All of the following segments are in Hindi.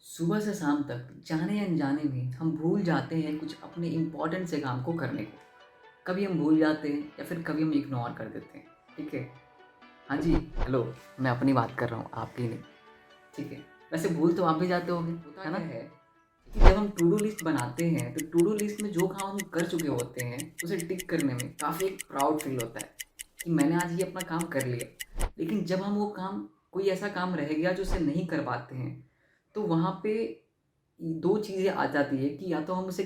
सुबह से शाम तक जाने अनजाने में हम भूल जाते हैं कुछ अपने इम्पोर्टेंट से काम को करने को। कभी हम भूल जाते हैं या फिर कभी हम इग्नोर कर देते हैं। ठीक है। हाँ जी। हेलो। मैं अपनी बात कर रहा हूँ, आपकी नहीं। ठीक है। वैसे भूल तो आप भी जाते होंगे, है ना? है कि जब हम टू डू लिस्ट बनाते हैं तो टू डू लिस्ट में जो काम हम कर चुके होते हैं उसे टिक करने में काफ़ी एक प्राउड फील होता है कि मैंने आज ये अपना काम कर लिया। लेकिन जब हम वो काम, कोई ऐसा काम रह गया जो उसे नहीं कर पाते हैं, तो वहाँ पे दो चीज़ें आ जाती है कि या तो हम उसे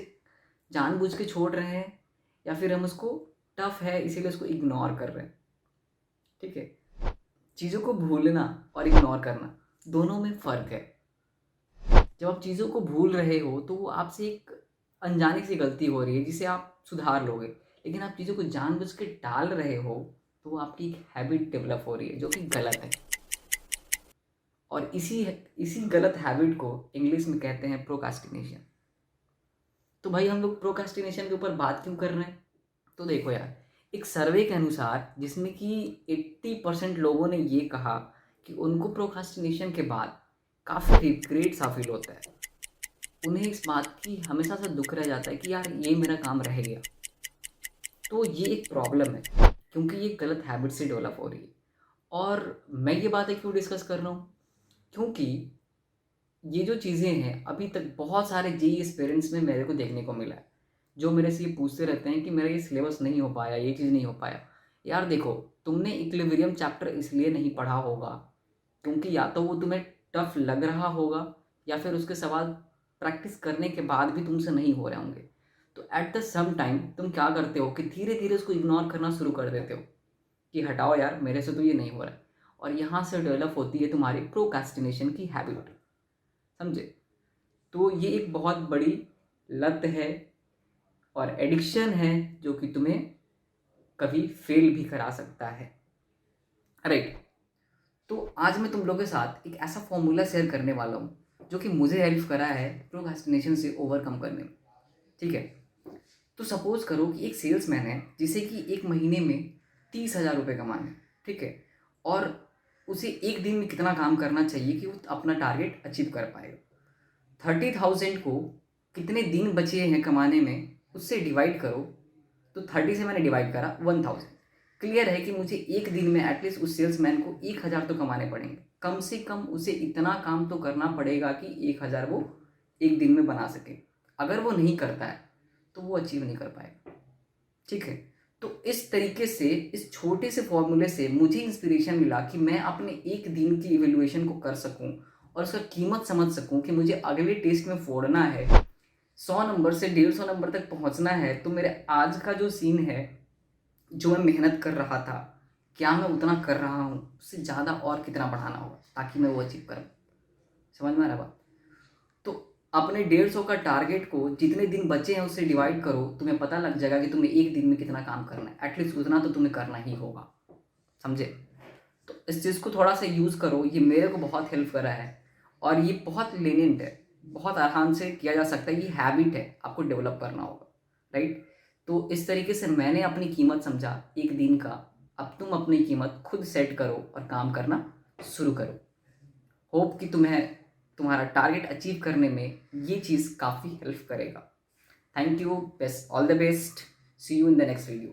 जानबूझ के छोड़ रहे हैं या फिर हम उसको टफ है इसीलिए उसको इग्नोर कर रहे हैं। ठीक है। चीज़ों को भूलना और इग्नोर करना दोनों में फ़र्क है। जब आप चीज़ों को भूल रहे हो तो वो आपसे एक अनजाने सी गलती हो रही है जिसे आप सुधार लोगे। लेकिन आप चीज़ों को जानबूझ के टाल रहे हो तो वो आपकी एक हैबिट डेवलप हो रही है जो कि गलत है। और इसी इसी गलत हैबिट को इंग्लिश में कहते हैं प्रोकास्टिनेशन। तो भाई हम लोग प्रोकास्टिनेशन के ऊपर बात क्यों कर रहे हैं? तो देखो यार, एक सर्वे के अनुसार जिसमें कि 80% लोगों ने ये कहा कि उनको प्रोकास्टिनेशन के बाद काफ़ी रिग्रेट सा फील होता है। उन्हें इस बात की हमेशा से दुख रह जाता है कि यार ये मेरा काम रह गया। तो ये एक प्रॉब्लम है क्योंकि ये गलत हैबिट से डेवलप हो रही है। और मैं ये बातें क्यों डिस्कस कर रहा हूँ? क्योंकि ये जो चीज़ें हैं अभी तक बहुत सारे जेईई पेरेंट्स में मेरे को देखने को मिला है, जो मेरे से ये पूछते रहते हैं कि मेरा ये सिलेबस नहीं हो पाया, ये चीज़ नहीं हो पाया। यार देखो, तुमने इक्विलिब्रियम चैप्टर इसलिए नहीं पढ़ा होगा क्योंकि या तो वो तुम्हें टफ लग रहा होगा या फिर उसके सवाल प्रैक्टिस करने के बाद भी तुमसे नहीं हो रहे होंगे। तो एट द सम टाइम तुम क्या करते हो कि धीरे धीरे उसको इग्नोर करना शुरू कर देते हो कि हटाओ यार, मेरे से तो ये नहीं हो रहा है। और यहाँ से डेवलप होती है तुम्हारी प्रोकास्टिनेशन की हैबिट। समझे? तो ये एक बहुत बड़ी लत है और एडिक्शन है जो कि तुम्हें कभी फेल भी करा सकता है। राइट। तो आज मैं तुम लोगों के साथ एक ऐसा फॉर्मूला शेयर करने वाला हूँ जो कि मुझे हेल्प करा है प्रोक्रास्टिनेशन से ओवरकम करने में। ठीक है। तो सपोज करो कि एक सेल्समैन है जिसे कि एक महीने में 30,000 रुपये कमाने। ठीक है। और उसे एक दिन में कितना काम करना चाहिए कि वो अपना टारगेट अचीव कर पाएगा? 30,000 को कितने दिन बचे हैं कमाने में उससे डिवाइड करो। तो 30 से मैंने डिवाइड करा 1000। क्लियर है कि मुझे एक दिन में एटलीस्ट उस सेल्समैन को 1,000 तो कमाने पड़ेंगे। कम से कम उसे इतना काम तो करना पड़ेगा कि 1,000 वो एक दिन में बना सके। अगर वो नहीं करता है तो वो अचीव नहीं कर पाएगा। ठीक है। तो इस तरीके से, इस छोटे से फॉर्मूले से मुझे इंस्पिरेशन मिला कि मैं अपने एक दिन की इवेल्युएशन को कर सकूं और उसका कीमत समझ सकूं कि मुझे अगले टेस्ट में फोड़ना है, 100 नंबर से 150 नंबर तक पहुंचना है। तो मेरे आज का जो सीन है, जो मैं मेहनत कर रहा था, क्या मैं उतना कर रहा हूँ? उससे ज़्यादा और कितना बढ़ाना होगा ताकि मैं वो अचीव करूँ। समझ में आ रहा बात? तो अपने 150 का टारगेट को जितने दिन बचे हैं उससे डिवाइड करो, तुम्हें पता लग जाएगा कि तुम्हें एक दिन में कितना काम करना है। एटलीस्ट उतना तो तुम्हें करना ही होगा। समझे? तो इस चीज़ को थोड़ा सा यूज़ करो। ये मेरे को बहुत हेल्प करा है और ये बहुत लेनेंट है, बहुत आसान से किया जा सकता है। ये हैबिट है, आपको डेवलप करना होगा। राइट। तो इस तरीके से मैंने अपनी कीमत समझा एक दिन का। अब तुम अपनी कीमत खुद सेट करो और काम करना शुरू करो। होप कि तुम्हें तुम्हारा टारगेट अचीव करने में ये चीज़ काफ़ी हेल्प करेगा। Thank you. Best, all the best. See you in the next video.